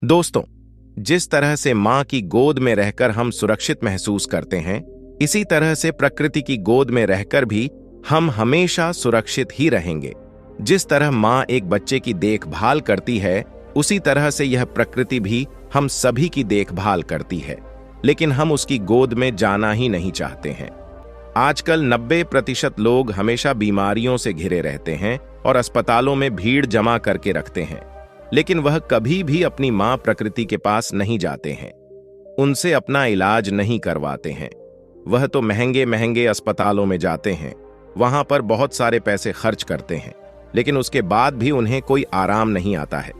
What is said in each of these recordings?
दोस्तों, जिस तरह से माँ की गोद में रहकर हम सुरक्षित महसूस करते हैं, इसी तरह से प्रकृति की गोद में रहकर भी हम हमेशा सुरक्षित ही रहेंगे। जिस तरह माँ एक बच्चे की देखभाल करती है, उसी तरह से यह प्रकृति भी हम सभी की देखभाल करती है, लेकिन हम उसकी गोद में जाना ही नहीं चाहते हैं। आजकल 90% लोग हमेशा बीमारियों से घिरे रहते हैं और अस्पतालों में भीड़ जमा करके रखते हैं, लेकिन वह कभी भी अपनी मां प्रकृति के पास नहीं जाते हैं, उनसे अपना इलाज नहीं करवाते हैं। वह तो महंगे महंगे अस्पतालों में जाते हैं, वहां पर बहुत सारे पैसे खर्च करते हैं, लेकिन उसके बाद भी उन्हें कोई आराम नहीं आता है,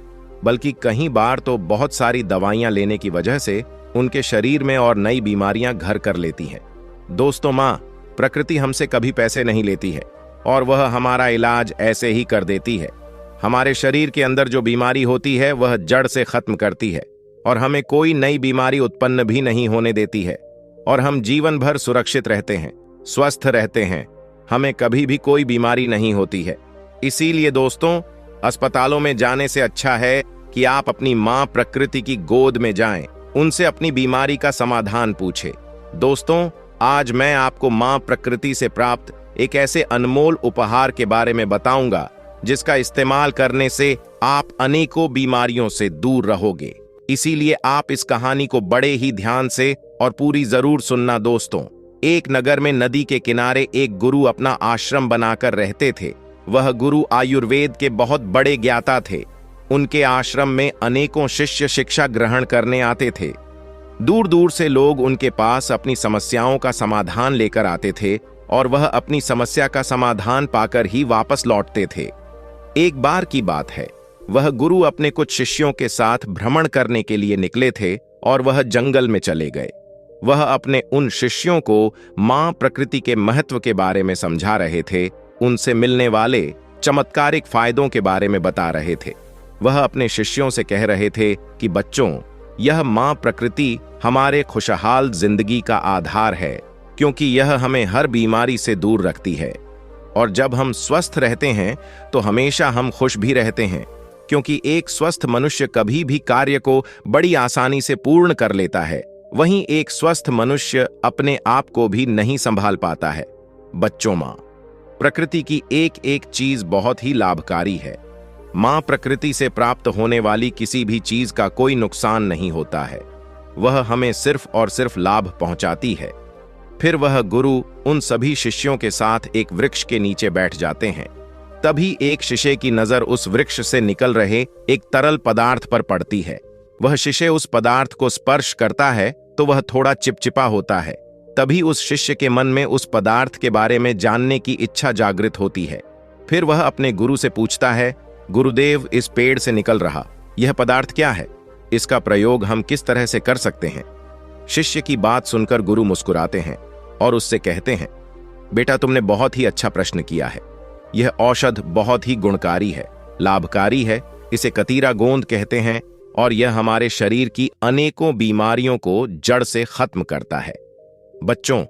बल्कि कई बार तो बहुत सारी दवाइयां लेने की वजह से उनके शरीर में और नई बीमारियां घर कर लेती हैं। दोस्तों, मां प्रकृति हमसे कभी पैसे नहीं लेती है और वह हमारा इलाज ऐसे ही कर देती है। हमारे शरीर के अंदर जो बीमारी होती है वह जड़ से खत्म करती है और हमें कोई नई बीमारी उत्पन्न भी नहीं होने देती है, और हम जीवन भर सुरक्षित रहते हैं, स्वस्थ रहते हैं, हमें कभी भी कोई बीमारी नहीं होती है। इसीलिए दोस्तों, अस्पतालों में जाने से अच्छा है कि आप अपनी मां प्रकृति की गोद में जाएं, उनसे अपनी बीमारी का समाधान पूछें। दोस्तों, आज मैं आपको मां प्रकृति से प्राप्त एक ऐसे अनमोल उपहार के बारे में बताऊंगा जिसका इस्तेमाल करने से आप अनेकों बीमारियों से दूर रहोगे। इसीलिए आप इस कहानी को बड़े ही ध्यान से और पूरी जरूर सुनना। दोस्तों, एक नगर में नदी के किनारे एक गुरु अपना आश्रम बनाकर रहते थे। वह गुरु आयुर्वेद के बहुत बड़े ज्ञाता थे। उनके आश्रम में अनेकों शिष्य शिक्षा ग्रहण करने आते थे। दूर दूर से लोग उनके पास अपनी समस्याओं का समाधान लेकर आते थे और वह अपनी समस्या का समाधान पाकर ही वापस लौटते थे। एक बार की बात है, वह गुरु अपने कुछ शिष्यों के साथ भ्रमण करने के लिए निकले थे और वह जंगल में चले गए। वह अपने उन शिष्यों को मां प्रकृति के महत्व के बारे में समझा रहे थे, उनसे मिलने वाले चमत्कारिक फायदों के बारे में बता रहे थे। वह अपने शिष्यों से कह रहे थे कि बच्चों, यह मां प्रकृति हमारे खुशहाल जिंदगी का आधार है, क्योंकि यह हमें हर बीमारी से दूर रखती है, और जब हम स्वस्थ रहते हैं तो हमेशा हम खुश भी रहते हैं, क्योंकि एक स्वस्थ मनुष्य कभी भी कार्य को बड़ी आसानी से पूर्ण कर लेता है, वहीं एक स्वस्थ मनुष्य अपने आप को भी नहीं संभाल पाता है। बच्चों, मां प्रकृति की एक एक चीज बहुत ही लाभकारी है। मां प्रकृति से प्राप्त होने वाली किसी भी चीज का कोई नुकसान नहीं होता है, वह हमें सिर्फ और सिर्फ लाभ पहुंचाती है। फिर वह गुरु उन सभी शिष्यों के साथ एक वृक्ष के नीचे बैठ जाते हैं। तभी एक शिष्य की नजर उस वृक्ष से निकल रहे एक तरल पदार्थ पर पड़ती है। वह शिष्य उस पदार्थ को स्पर्श करता है तो वह थोड़ा चिपचिपा होता है। तभी उस शिष्य के मन में उस पदार्थ के बारे में जानने की इच्छा जागृत होती है। फिर वह अपने गुरु से पूछता है, गुरुदेव, इस पेड़ से निकल रहा यह पदार्थ क्या है? इसका प्रयोग हम किस तरह से कर सकते हैं? शिष्य की बात सुनकर गुरु मुस्कुराते हैं और उससे कहते हैं, बेटा, तुमने बहुत ही अच्छा प्रश्न किया है। यह औषध बहुत ही गुणकारी है, लाभकारी है। इसे कतीरा गोंद कहते हैं और यह हमारे शरीर की अनेकों बीमारियों को जड़ से खत्म करता है। बच्चों,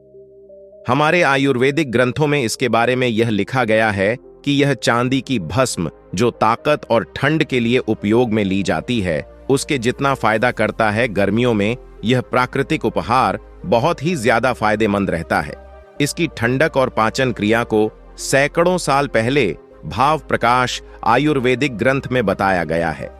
हमारे आयुर्वेदिक ग्रंथों में इसके बारे में यह लिखा गया है कि यह चांदी की भस्म जो ताकत और ठंड के लिए उपयोग में ली जाती है, उसके जितना फायदा करता है, गर्मियों में यह प्राकृतिक उपहार बहुत ही ज्यादा फायदेमंद रहता है। इसकी ठंडक और पाचन क्रिया को सैकड़ों साल पहले भाव प्रकाश आयुर्वेदिक ग्रंथ में बताया गया है।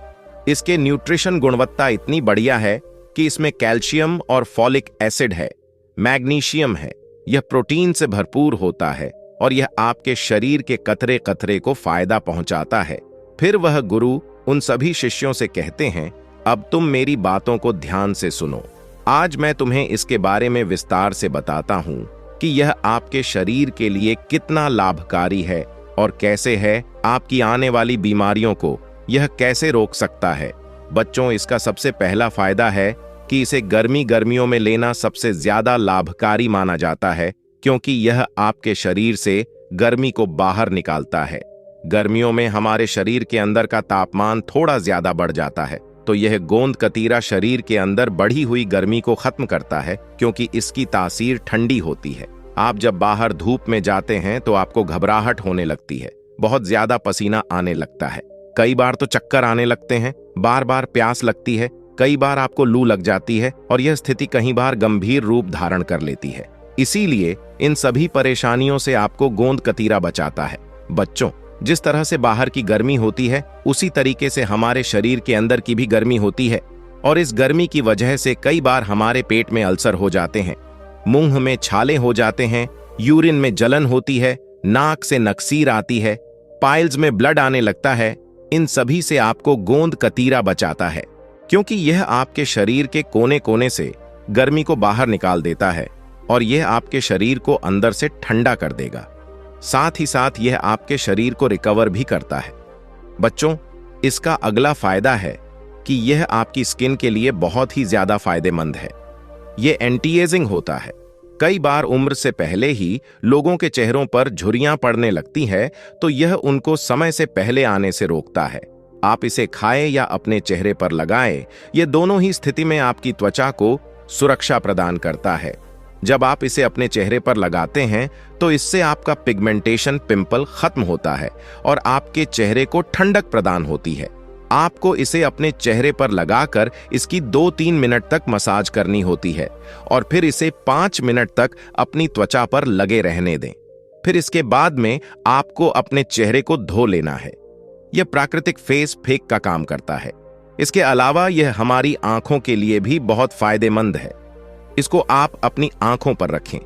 इसके न्यूट्रिशन गुणवत्ता इतनी बढ़िया है कि इसमें कैल्शियम और फॉलिक एसिड है, मैग्नीशियम है, यह प्रोटीन से भरपूर होता है और यह आपके शरीर के कतरे कतरे को फायदा पहुंचाता है। फिर वह गुरु उन सभी शिष्यों से कहते हैं, अब तुम मेरी बातों को ध्यान से सुनो। आज मैं तुम्हें इसके बारे में विस्तार से बताता हूं कि यह आपके शरीर के लिए कितना लाभकारी है और कैसे है आपकी आने वाली बीमारियों को यह कैसे रोक सकता है। बच्चों, इसका सबसे पहला फायदा है कि इसे गर्मियों में लेना सबसे ज्यादा लाभकारी माना जाता है, क्योंकि यह आपके शरीर से गर्मी को बाहर निकालता है। गर्मियों में हमारे शरीर के अंदर का तापमान थोड़ा ज्यादा बढ़ जाता है, तो यह गोंद कतीरा शरीर के अंदर बढ़ी हुई गर्मी को खत्म करता है, क्योंकि इसकी तासीर ठंडी होती है। आप जब बाहर धूप में जाते हैं तो आपको घबराहट होने लगती है, बहुत ज्यादा पसीना आने लगता है, कई बार तो चक्कर आने लगते हैं, बार बार प्यास लगती है, कई बार आपको लू लग जाती है और यह स्थिति कई बार गंभीर रूप धारण कर लेती है। इसीलिए इन सभी परेशानियों से आपको गोंद कतीरा बचाता है। बच्चों, जिस तरह से बाहर की गर्मी होती है उसी तरीके से हमारे शरीर के अंदर की भी गर्मी होती है, और इस गर्मी की वजह से कई बार हमारे पेट में अल्सर हो जाते हैं, मुंह में छाले हो जाते हैं, यूरिन में जलन होती है, नाक से नक्सीर आती है, पाइल्स में ब्लड आने लगता है। इन सभी से आपको गोंद कतीरा बचाता है, क्योंकि यह आपके शरीर के कोने कोने से गर्मी को बाहर निकाल देता है और यह आपके शरीर को अंदर से ठंडा कर देगा। साथ ही साथ यह आपके शरीर को रिकवर भी करता है। बच्चों, इसका अगला फायदा है कि यह आपकी स्किन के लिए बहुत ही ज्यादा फायदेमंद है। यह एंटी एजिंग होता है। कई बार उम्र से पहले ही लोगों के चेहरों पर झुर्रियां पड़ने लगती है, तो यह उनको समय से पहले आने से रोकता है। आप इसे खाएं या अपने चेहरे पर लगाएं, यह दोनों ही स्थिति में आपकी त्वचा को सुरक्षा प्रदान करता है। जब आप इसे अपने चेहरे पर लगाते हैं तो इससे आपका पिगमेंटेशन पिंपल खत्म होता है और आपके चेहरे को ठंडक प्रदान होती है। आपको इसे अपने चेहरे पर लगाकर इसकी 2-3 मिनट तक मसाज करनी होती है और फिर इसे 5 मिनट तक अपनी त्वचा पर लगे रहने दें। फिर इसके बाद में आपको अपने चेहरे को धो लेना है। यह प्राकृतिक फेस पैक का काम करता है। इसके अलावा यह हमारी आंखों के लिए भी बहुत फायदेमंद है। इसको आप अपनी आंखों पर रखें।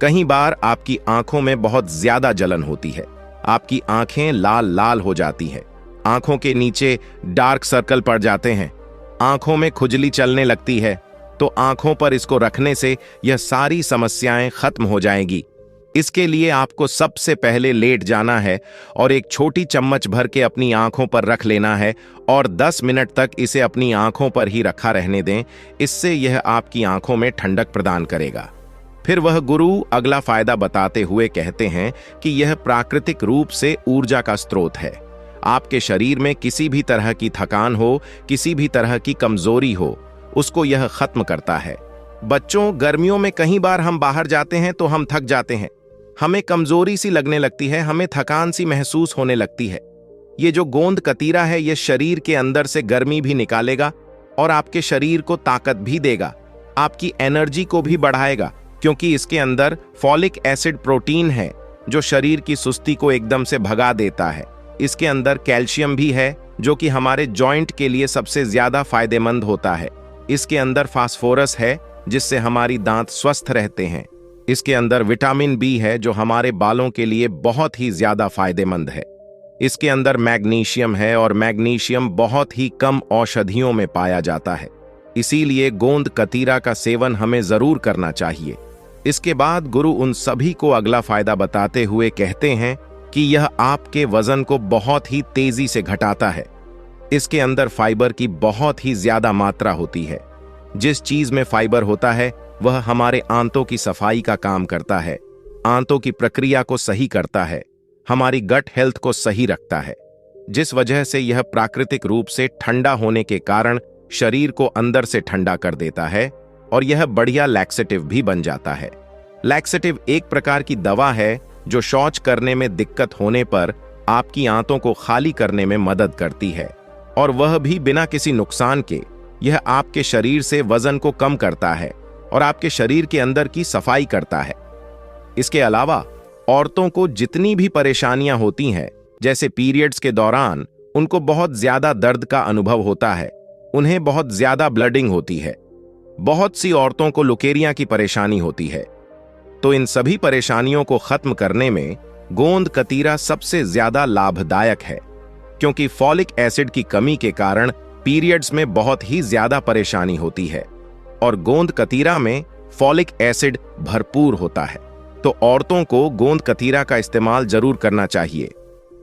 कई बार आपकी आंखों में बहुत ज्यादा जलन होती है, आपकी आंखें लाल लाल हो जाती है, आंखों के नीचे डार्क सर्कल पड़ जाते हैं, आंखों में खुजली चलने लगती है, तो आंखों पर इसको रखने से यह सारी समस्याएं खत्म हो जाएंगी। इसके लिए आपको सबसे पहले लेट जाना है और एक छोटी चम्मच भर के अपनी आंखों पर रख लेना है और 10 मिनट तक इसे अपनी आंखों पर ही रखा रहने दें। इससे यह आपकी आंखों में ठंडक प्रदान करेगा। फिर वह गुरु अगला फायदा बताते हुए कहते हैं कि यह प्राकृतिक रूप से ऊर्जा का स्रोत है। आपके शरीर में किसी भी तरह की थकान हो, किसी भी तरह की कमजोरी हो, उसको यह खत्म करता है। बच्चों, गर्मियों में कई बार हम बाहर जाते हैं तो हम थक जाते हैं, हमें कमजोरी सी लगने लगती है, हमें थकान सी महसूस होने लगती है। ये जो गोंद कतीरा है यह शरीर के अंदर से गर्मी भी निकालेगा और आपके शरीर को ताकत भी देगा, आपकी एनर्जी को भी बढ़ाएगा, क्योंकि इसके अंदर फॉलिक एसिड प्रोटीन है जो शरीर की सुस्ती को एकदम से भगा देता है। इसके अंदर कैल्शियम भी है जो कि हमारे जॉइंट के लिए सबसे ज्यादा फायदेमंद होता है। इसके अंदर फास्फोरस है जिससे हमारी दांत स्वस्थ रहते हैं। इसके अंदर विटामिन बी है जो हमारे बालों के लिए बहुत ही ज्यादा फायदेमंद है। इसके अंदर मैग्नीशियम है और मैग्नीशियम बहुत ही कम औषधियों में पाया जाता है। इसीलिए गोंद कतीरा का सेवन हमें जरूर करना चाहिए। इसके बाद गुरु उन सभी को अगला फायदा बताते हुए कहते हैं कि यह आपके वजन को बहुत ही तेजी से घटाता है। इसके अंदर फाइबर की बहुत ही ज्यादा मात्रा होती है। जिस चीज में फाइबर होता है वह हमारे आंतों की सफाई का काम करता है, आंतों की प्रक्रिया को सही करता है, हमारी गट हेल्थ को सही रखता है, जिस वजह से यह प्राकृतिक रूप से ठंडा होने के कारण शरीर को अंदर से ठंडा कर देता है और यह बढ़िया लैक्सेटिव भी बन जाता है। लैक्सेटिव एक प्रकार की दवा है जो शौच करने में दिक्कत होने पर आपकी आंतों को खाली करने में मदद करती है, और वह भी बिना किसी नुकसान के। यह आपके शरीर से वजन को कम करता है और आपके शरीर के अंदर की सफाई करता है। इसके अलावा औरतों को जितनी भी परेशानियां होती हैं, जैसे पीरियड्स के दौरान उनको बहुत ज्यादा दर्द का अनुभव होता है, उन्हें बहुत ज्यादा ब्लडिंग होती है, बहुत सी औरतों को लुकेरिया की परेशानी होती है, तो इन सभी परेशानियों को खत्म करने में गोंद कतीरा सबसे ज्यादा लाभदायक है, क्योंकि फॉलिक एसिड की कमी के कारण पीरियड्स में बहुत ही ज्यादा परेशानी होती है और गोंद कतीरा में फॉलिक एसिड भरपूर होता है। तो औरतों को गोंद कतीरा का इस्तेमाल जरूर करना चाहिए।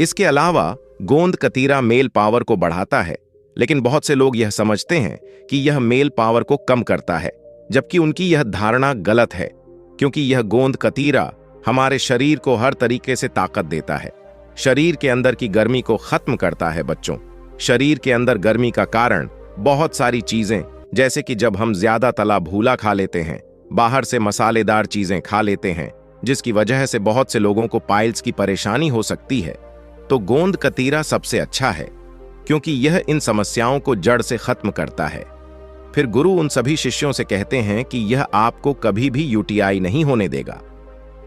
इसके अलावा गोंद कतीरा मेल पावर को बढ़ाता है, लेकिन बहुत से लोग यह समझते हैं कि यह मेल पावर को कम करता है, जबकि उनकी यह धारणा गलत है, क्योंकि यह गोंद कतीरा हमारे शरीर को हर तरीके से ताकत देता है, शरीर के अंदर की गर्मी को खत्म करता है। बच्चों, शरीर के अंदर गर्मी का कारण बहुत सारी चीजें, जैसे कि जब हम ज्यादा तला भूला खा लेते हैं, बाहर से मसालेदार चीजें खा लेते हैं, जिसकी वजह से बहुत से लोगों को पाइल्स की परेशानी हो सकती है, तो गोंद कतीरा सबसे अच्छा है, क्योंकि यह इन समस्याओं को जड़ से खत्म करता है। फिर गुरु उन सभी शिष्यों से कहते हैं कि यह आपको कभी भी यूटीआई नहीं होने देगा।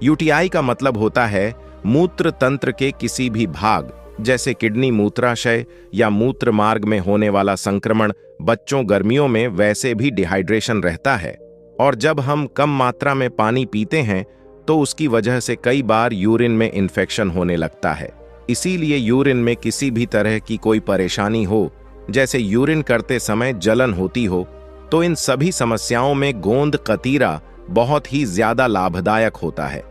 यूटीआई का मतलब होता है मूत्र तंत्र के किसी भी भाग, जैसे किडनी मूत्राशय या मूत्र मार्ग में होने वाला संक्रमण। बच्चों गर्मियों में वैसे भी डिहाइड्रेशन रहता है, और जब हम कम मात्रा में पानी पीते हैं तो उसकी वजह से कई बार यूरिन में इन्फेक्शन होने लगता है। इसीलिए यूरिन में किसी भी तरह की कोई परेशानी हो, जैसे यूरिन करते समय जलन होती हो, तो इन सभी समस्याओं में गोंद कतीरा बहुत ही ज्यादा लाभदायक होता है।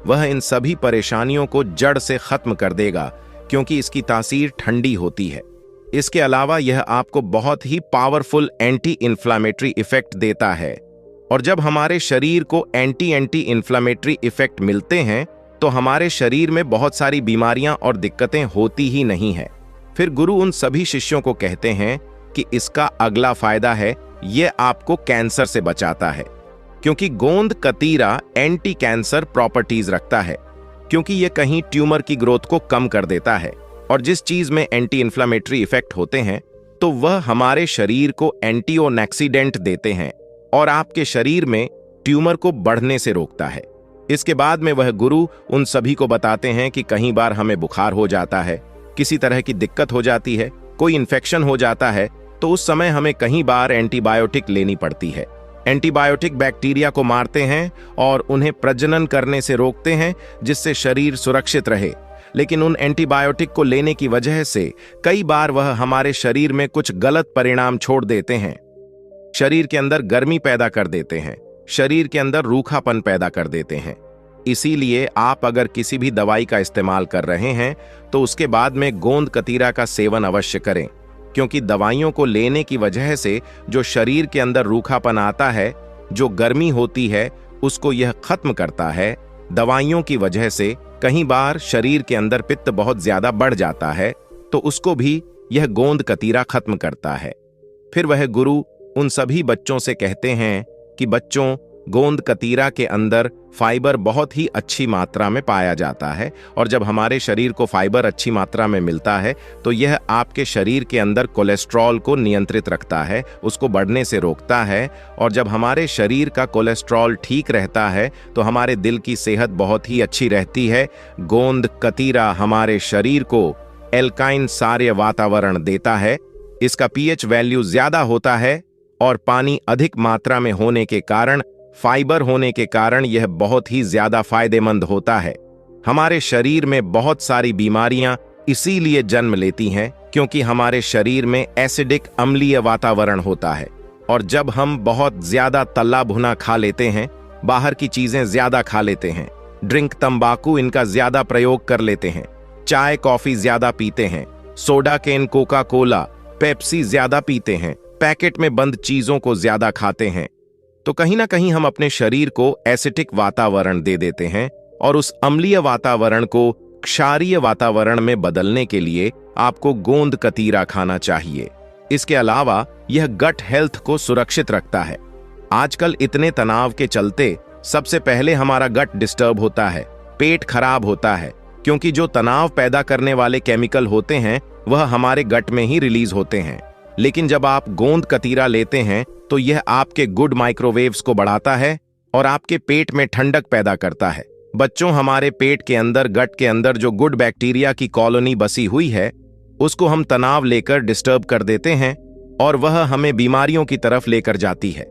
वह इन सभी परेशानियों को जड़ से खत्म कर देगा, क्योंकि इसकी तासीर ठंडी होती है। इसके अलावा यह आपको बहुत ही पावरफुल एंटी इन्फ्लामेटरी इफेक्ट देता है, और जब हमारे शरीर को एंटी इन्फ्लामेटरी इफेक्ट मिलते हैं तो हमारे शरीर में बहुत सारी बीमारियां और दिक्कतें होती ही नहीं है। फिर गुरु उन सभी शिष्यों को कहते हैं कि इसका अगला फायदा है, यह आपको कैंसर से बचाता है, क्योंकि गोंद कतीरा एंटी कैंसर प्रॉपर्टीज रखता है, क्योंकि यह कहीं ट्यूमर की ग्रोथ को कम कर देता है। और जिस चीज में एंटी इन्फ्लामेटरी इफेक्ट होते हैं तो वह हमारे शरीर को एंटीओक्सीडेंट देते हैं और आपके शरीर में ट्यूमर को बढ़ने से रोकता है। इसके बाद में वह गुरु उन सभी को बताते हैं कि कई बार हमें बुखार हो जाता है, किसी तरह की दिक्कत हो जाती है, कोई इन्फेक्शन हो जाता है, तो उस समय हमें कई बार एंटीबायोटिक लेनी पड़ती है। एंटीबायोटिक बैक्टीरिया को मारते हैं और उन्हें प्रजनन करने से रोकते हैं, जिससे शरीर सुरक्षित रहे। लेकिन उन एंटीबायोटिक को लेने की वजह से कई बार वह हमारे शरीर में कुछ गलत परिणाम छोड़ देते हैं। शरीर के अंदर गर्मी पैदा कर देते हैं, शरीर के अंदर रूखापन पैदा कर देते हैं। इसीलिए आप अगर किसी भी दवाई का इस्तेमाल कर रहे हैं तो उसके बाद में गोंद कतीरा का सेवन अवश्य करें, क्योंकि दवाइयों को लेने की वजह से जो शरीर के अंदर रूखापन आता है, जो गर्मी होती है, उसको यह खत्म करता है। दवाइयों की वजह से कई बार शरीर के अंदर पित्त बहुत ज्यादा बढ़ जाता है, तो उसको भी यह गोंद कतीरा खत्म करता है। फिर वह गुरु उन सभी बच्चों से कहते हैं कि बच्चों, गोंद कतीरा के अंदर फाइबर बहुत ही अच्छी मात्रा में पाया जाता है, और जब हमारे शरीर को फाइबर अच्छी मात्रा में मिलता है तो यह आपके शरीर के अंदर कोलेस्ट्रॉल को नियंत्रित रखता है, उसको बढ़ने से रोकता है। और जब हमारे शरीर का कोलेस्ट्रॉल ठीक रहता है तो हमारे दिल की सेहत बहुत ही अच्छी रहती है। गोंद कतीरा हमारे शरीर को एल्काइन सार्य वातावरण देता है। इसका पीएच वैल्यू ज्यादा होता है और पानी अधिक मात्रा में होने के कारण, फाइबर होने के कारण यह बहुत ही ज्यादा फायदेमंद होता है। हमारे शरीर में बहुत सारी बीमारियां इसीलिए जन्म लेती हैं क्योंकि हमारे शरीर में एसिडिक अम्लीय वातावरण होता है, और जब हम बहुत ज्यादा तला भुना खा लेते हैं, बाहर की चीजें ज्यादा खा लेते हैं, ड्रिंक तंबाकू इनका ज्यादा प्रयोग कर लेते हैं, चाय कॉफी ज्यादा पीते हैं, सोडा केन कोका कोला पेप्सी ज्यादा पीते हैं, पैकेट में बंद चीजों को ज्यादा खाते हैं, तो कहीं ना कहीं हम अपने शरीर को एसिटिक वातावरण दे देते हैं। और उस अम्लीय वातावरण को क्षारीय वातावरण में बदलने के लिए आपको गोंद कतीरा खाना चाहिए। इसके अलावा यह गट हेल्थ को सुरक्षित रखता है। आजकल इतने तनाव के चलते सबसे पहले हमारा गट डिस्टर्ब होता है, पेट खराब होता है, क्योंकि जो तनाव पैदा करने वाले केमिकल होते हैं वह हमारे गट में ही रिलीज होते हैं। लेकिन जब आप गोंद कतीरा लेते हैं तो यह आपके गुड माइक्रोवेव्स को बढ़ाता है और आपके पेट में ठंडक पैदा करता है। बच्चों, हमारे पेट के अंदर, गट के अंदर जो गुड बैक्टीरिया की कॉलोनी बसी हुई है, उसको हम तनाव लेकर डिस्टर्ब कर देते हैं और वह हमें बीमारियों की तरफ लेकर जाती है।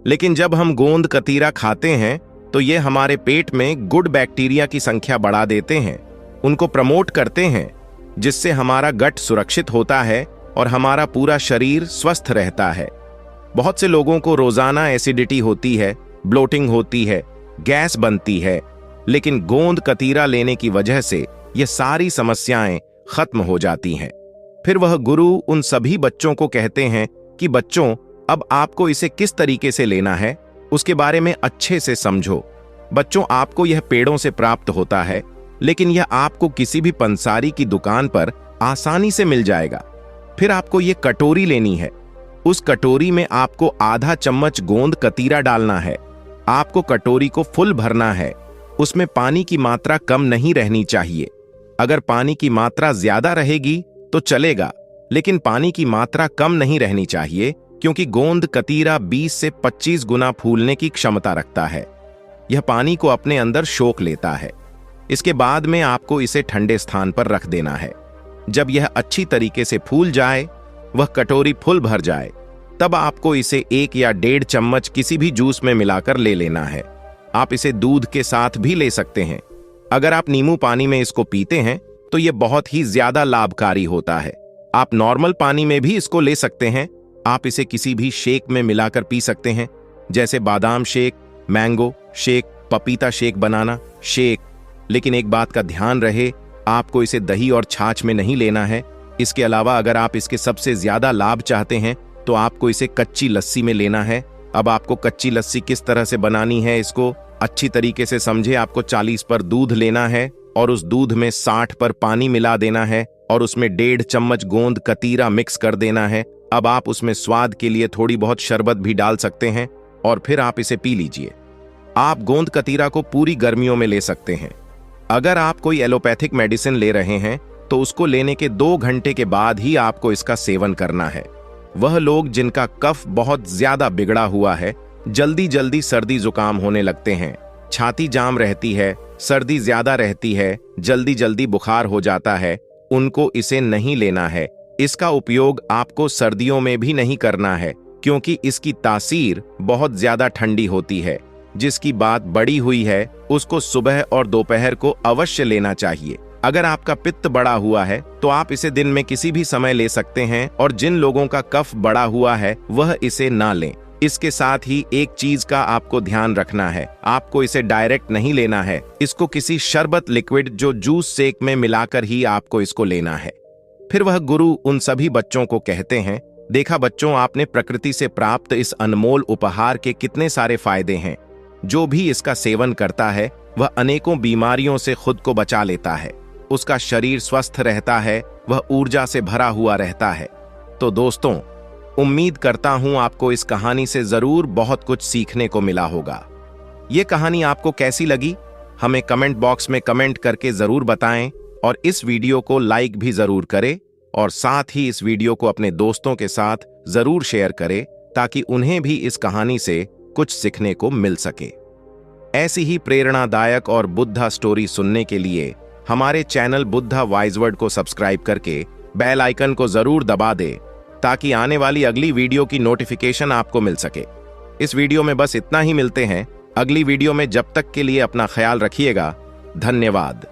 लेकिन जब हम गोंद कतीरा खाते हैं तो ये हमारे पेट में गुड बैक्टीरिया की संख्या बढ़ा देते हैं, उनको प्रमोट करते हैं, जिससे हमारा गट सुरक्षित होता है और हमारा पूरा शरीर स्वस्थ रहता है। बहुत से लोगों को रोजाना एसिडिटी होती है, ब्लोटिंग होती है, गैस बनती है, लेकिन गोंद कतीरा लेने की वजह से ये सारी समस्याएं खत्म हो जाती हैं। फिर वह गुरु उन सभी बच्चों को कहते हैं कि बच्चों, अब आपको इसे किस तरीके से लेना है उसके बारे में अच्छे से समझो। बच्चों, आपको यह पेड़ों से प्राप्त होता है, लेकिन यह आपको किसी भी पंसारी की दुकान पर आसानी से मिल जाएगा। फिर आपको यह कटोरी लेनी है। उस कटोरी में आपको आधा चम्मच गोंद कतीरा डालना है। आपको कटोरी को फुल भरना है। उसमें पानी की मात्रा कम नहीं रहनी चाहिए। अगर पानी की मात्रा ज्यादा रहेगी तो चलेगा, लेकिन पानी की मात्रा कम नहीं रहनी चाहिए, क्योंकि गोंद कतीरा 20 से 25 गुना फूलने की क्षमता रखता है। यह पानी को अपने अंदर सोख लेता है। इसके बाद में आपको इसे ठंडे स्थान पर रख देना है। जब यह अच्छी तरीके से फूल जाए, वह कटोरी फुल भर जाए, तब आपको इसे 1 या 1.5 चम्मच किसी भी जूस में मिलाकर ले लेना है। आप इसे दूध के साथ भी ले सकते हैं। अगर आप नींबू पानी में इसको पीते हैं तो यह बहुत ही ज्यादा लाभकारी होता है। आप नॉर्मल पानी में भी इसको ले सकते हैं। आप इसे किसी भी शेक में मिलाकर पी सकते हैं, जैसे बादाम शेक, मैंगो शेक, पपीता शेक, बनाना शेक। लेकिन एक बात का ध्यान रहे, आपको इसे दही और छाछ में नहीं लेना है। इसके अलावा अगर आप इसके सबसे ज्यादा लाभ चाहते हैं तो आपको इसे कच्ची लस्सी में लेना है। अब आपको कच्ची लस्सी किस तरह से बनानी है, इसको अच्छी तरीके से समझे। आपको 40 पर दूध लेना है और उस दूध में 60 पर पानी मिला देना है और उसमें 1.5 चम्मच गोंद कतीरा मिक्स कर देना है। अब आप उसमें स्वाद के लिए थोड़ी बहुत शरबत भी डाल सकते हैं और फिर आप इसे पी लीजिए। आप गोंद कतीरा को पूरी गर्मियों में ले सकते हैं। अगर आप कोई एलोपैथिक मेडिसिन ले रहे हैं तो उसको लेने के 2 घंटे के बाद ही आपको इसका सेवन करना है। वह लोग जिनका कफ बहुत ज्यादा बिगड़ा हुआ है, जल्दी जल्दी सर्दी जुकाम होने लगते हैं, छाती जाम रहती है, सर्दी ज्यादा रहती है, जल्दी जल्दी बुखार हो जाता है, उनको इसे नहीं लेना है। इसका उपयोग आपको सर्दियों में भी नहीं करना है, क्योंकि इसकी तासीर बहुत ज्यादा ठंडी होती है। जिसकी बात बड़ी हुई है उसको सुबह और दोपहर को अवश्य लेना चाहिए। अगर आपका पित्त बढ़ा हुआ है तो आप इसे दिन में किसी भी समय ले सकते हैं, और जिन लोगों का कफ बढ़ा हुआ है वह इसे ना लें। इसके साथ ही एक चीज का आपको ध्यान रखना है, आपको इसे डायरेक्ट नहीं लेना है। इसको किसी शरबत लिक्विड जो जूस शेक में मिलाकर ही आपको इसको लेना है। फिर वह गुरु उन सभी बच्चों को कहते हैं, देखा बच्चों, आपने प्रकृति से प्राप्त इस अनमोल उपहार के कितने सारे फायदे हैं। जो भी इसका सेवन करता है वह अनेकों बीमारियों से खुद को बचा लेता है, उसका शरीर स्वस्थ रहता है, वह ऊर्जा से भरा हुआ रहता है। तो दोस्तों, उम्मीद करता हूं आपको इस कहानी से जरूर बहुत कुछ सीखने को मिला होगा। ये कहानी आपको कैसी लगी हमें कमेंट बॉक्स में कमेंट करके जरूर बताएं, और इस वीडियो को लाइक भी जरूर करें, और साथ ही इस वीडियो को अपने दोस्तों के साथ जरूर शेयर करें ताकि उन्हें भी इस कहानी से कुछ सीखने को मिल सके। ऐसी ही प्रेरणादायक और बुद्धा स्टोरी सुनने के लिए हमारे चैनल बुद्धा वाइज वर्ड को सब्सक्राइब करके बेल आइकन को जरूर दबा दे, ताकि आने वाली अगली वीडियो की नोटिफिकेशन आपको मिल सके। इस वीडियो में बस इतना ही, मिलते हैं अगली वीडियो में। जब तक के लिए अपना ख्याल रखिएगा। धन्यवाद।